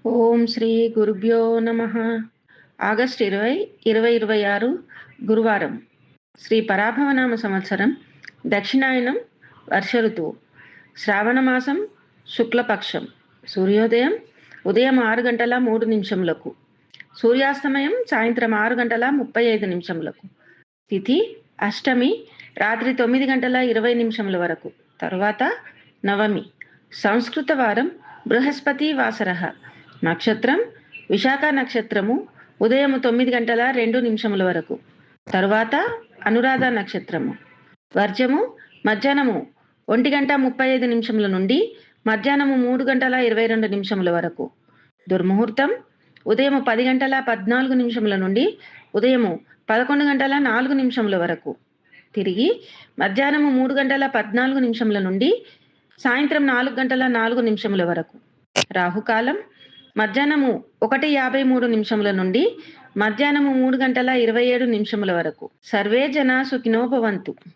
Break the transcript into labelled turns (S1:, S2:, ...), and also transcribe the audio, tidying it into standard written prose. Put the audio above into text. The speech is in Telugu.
S1: ఓం శ్రీ గురుభ్యో నమః. ఆగస్టు 20, 2026 గురువారం. శ్రీ పరాభవనామ సంవత్సరం, దక్షిణాయనం, వర్ష ఋతువు, శ్రావణ మాసం, శుక్లపక్షం. సూర్యోదయం ఉదయం 6:03 సూర్యాస్తమయం సాయంత్రం 6:35 తిథి అష్టమి రాత్రి 9:20 వరకు. తరువాత నవమి. సంస్కృత వారం బృహస్పతి వాసరః. నక్షత్రం విశాఖ నక్షత్రము ఉదయం 9:02 వరకు. తరువాత అనురాధ నక్షత్రము. వర్జము మధ్యాహ్నము 1:35 నుండి మధ్యాహ్నము 3:22 వరకు. దుర్ముహూర్తం ఉదయం 10:14 నుండి ఉదయం 11:04 వరకు. తిరిగి మధ్యాహ్నము 3:14 నుండి సాయంత్రం 4:04 వరకు. రాహుకాలం మధ్యాహ్నము 1:53 నుండి మధ్యాహ్నము 3:27 వరకు. సర్వే జనా సుఖినో భవంతు.